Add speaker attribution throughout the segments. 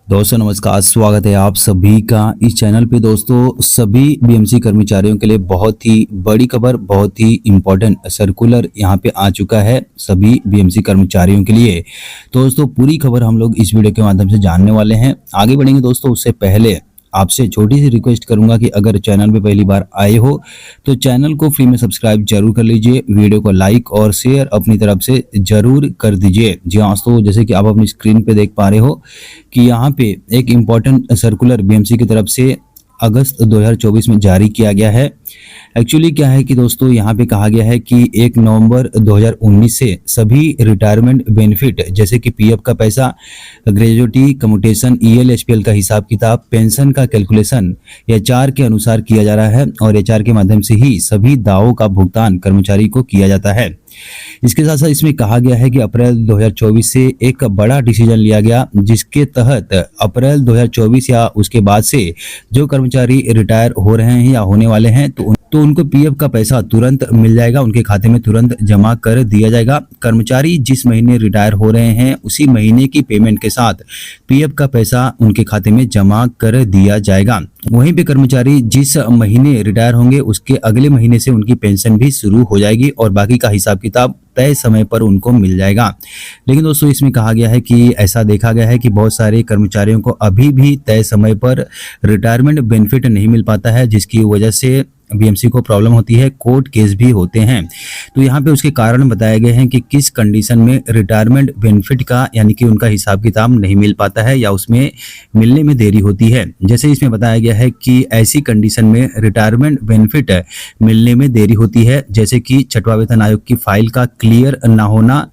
Speaker 1: दोस्तों नमस्कार, स्वागत है आप सभी का इस चैनल पे। दोस्तों सभी बीएमसी कर्मचारियों के लिए बहुत ही बड़ी खबर, बहुत ही इम्पोर्टेंट सर्कुलर यहाँ पे आ चुका है सभी बीएमसी कर्मचारियों के लिए। तो दोस्तों पूरी खबर हम लोग इस वीडियो के माध्यम से जानने वाले हैं। आगे बढ़ेंगे दोस्तों, उससे पहले आपसे छोटी सी रिक्वेस्ट करूंगा कि अगर चैनल पे पहली बार आए हो तो चैनल को फ्री में सब्सक्राइब जरूर कर लीजिए, वीडियो को लाइक और शेयर अपनी तरफ से जरूर कर दीजिए। जी हाँ दोस्तों, जैसे कि आप अपनी स्क्रीन पे देख पा रहे हो कि यहाँ पे एक इम्पॉर्टेंट सर्कुलर बीएमसी की तरफ से अगस्त 2024 में जारी किया गया है। एक्चुअली क्या है कि दोस्तों यहाँ पे कहा गया है कि 1 नवंबर 2019 से सभी रिटायरमेंट बेनिफिट जैसे कि पीएफ का पैसा, ग्रेजुएटी, कम्यूटेशन, ईएल एचपीएल का हिसाब किताब, पेंशन का कैलकुलेशन एचआर के अनुसार किया जा रहा है और एचआर के माध्यम से ही सभी दावों का भुगतान कर्मचारी को किया जाता है। इसके साथ साथ इसमें कहा गया है कि अप्रैल 2024 से एक बड़ा डिसीजन लिया गया, जिसके तहत अप्रैल 2024 या उसके बाद से जो कर्मचारी रिटायर हो रहे हैं या होने वाले हैं तो उनको पीएफ का पैसा तुरंत मिल जाएगा, उनके खाते में तुरंत जमा कर दिया जाएगा। कर्मचारी जिस महीने रिटायर हो रहे हैं उसी महीने की पेमेंट के साथ पीएफ का पैसा उनके खाते में जमा कर दिया जाएगा। वहीं पे कर्मचारी जिस महीने रिटायर होंगे उसके अगले महीने से उनकी पेंशन भी शुरू हो जाएगी और बाकी का हिसाब किताब तय समय पर उनको मिल जाएगा। लेकिन दोस्तों इसमें कहा गया है कि ऐसा देखा गया है कि बहुत सारे कर्मचारियों को अभी भी तय समय पर रिटायरमेंट बेनिफिट नहीं मिल पाता है, जिसकी वजह से बीएमसी को प्रॉब्लम होती है, कोर्ट केस भी होते हैं। तो यहाँ पे उसके कारण बताए गए हैं कि किस कंडीशन में रिटायरमेंट बेनिफिट का यानी कि उनका हिसाब किताब नहीं मिल पाता है या उसमें मिलने में देरी होती है। जैसे इसमें बताया गया है कि ऐसी कंडीशन में रिटायरमेंट बेनिफिट मिलने में देरी होती है, जैसे कि छठवां वेतन आयोग की फाइल का क्लियर ना होना,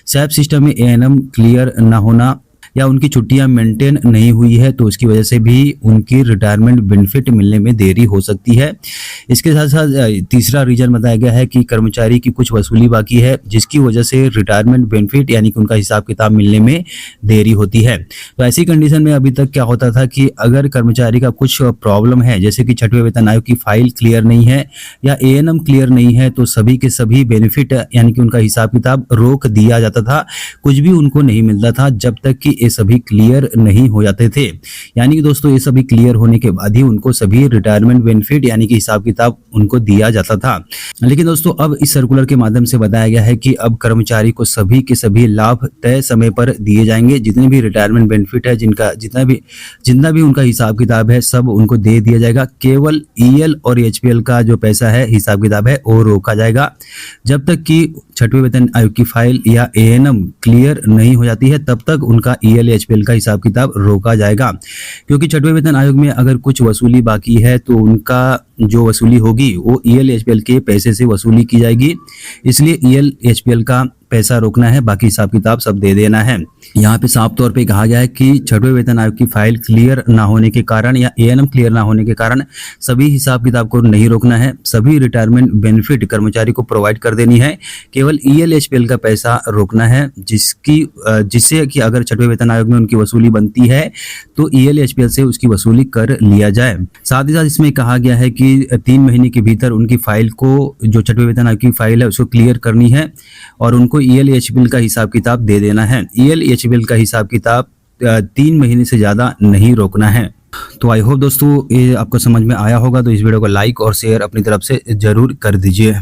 Speaker 1: सैप सिस्टम में एएनएम क्लियर ना होना या उनकी छुट्टियां मेंटेन नहीं हुई है, तो उसकी वजह से भी उनकी रिटायरमेंट बेनिफिट मिलने में देरी हो सकती है। इसके साथ साथ तीसरा रीजन बताया गया है कि कर्मचारी की कुछ वसूली बाकी है, जिसकी वजह से रिटायरमेंट बेनिफिट यानी कि उनका हिसाब किताब मिलने में देरी होती है। तो ऐसी कंडीशन में अभी तक क्या होता था कि अगर कर्मचारी का कुछ प्रॉब्लम है, जैसे कि छठवें वेतन आयोग की फाइल क्लियर नहीं है या एएनएम क्लियर नहीं है, तो सभी के सभी बेनिफिट यानी कि उनका हिसाब किताब रोक दिया जाता था, कुछ भी उनको नहीं मिलता था जब तक कि ये सभी क्लियर नहीं हो जाते थे। यानी कि दोस्तों ये सभी क्लियर होने के बाद ही उनको सभी रिटायरमेंट बेनिफिट यानी कि हिसाब किताब उनको दिया जाता था। लेकिन दोस्तों अब इस सर्कुलर के माध्यम से बताया गया है कि अब कर्मचारी को सभी के सभी लाभ तय समय पर दिए जाएंगे। जितने भी रिटायरमेंट बेनिफिट है, जिनका जितना भी उनका हिसाब किताब है, सब उनको दे दिया जाएगा। केवल ईएल और एचपीएल का जो पैसा है, हिसाब किताब है, वो रोका जाएगा जब तक कि छठवें वेतन आयोग की फाइल या एएनएम क्लियर नहीं हो जाती है, तब तक उनका ईएल एचपीएल का हिसाब किताब रोका जाएगा। क्योंकि छठवें वेतन आयोग में अगर कुछ वसूली बाकी है तो उनका जो वसूली होगी वो ईएल एचपीएल के पैसे से वसूली की जाएगी, इसलिए ईएल एचपीएल का पैसा रोकना है, बाकी हिसाब किताब सब दे देना है। यहाँ पे साफ तौर पे कहा गया है कि छठवें वेतन आयोग की फाइल क्लियर ना होने के कारण या एएनएम क्लियर ना होने के कारण सभी हिसाब किताब को नहीं रोकना है, सभी रिटायरमेंट बेनिफिट कर्मचारी को प्रोवाइड कर देनी है, केवल ईएल एचपीएल का पैसा रोकना है, जिससे कि अगर छठवें वेतन आयोग में उनकी वसूली बनती है तो ईएल एचपीएल से उसकी वसूली कर लिया जाए। साथ ही साथ इसमें कहा गया है कि 3 महीने के भीतर उनकी फाइल को, जो छठवें वेतन आयोग की फाइल है, उसको क्लियर करनी है और उनको ईएल एचपीएल का हिसाब किताब दे देना है। ईएल एचपीएल का हिसाब किताब 3 महीने से ज़्यादा नहीं रोकना है। तो आई होप दोस्तों ये आपको समझ में आया होगा, तो इस वीडियो को लाइक और शेयर अपनी तरफ से जरूर कर दीजिए।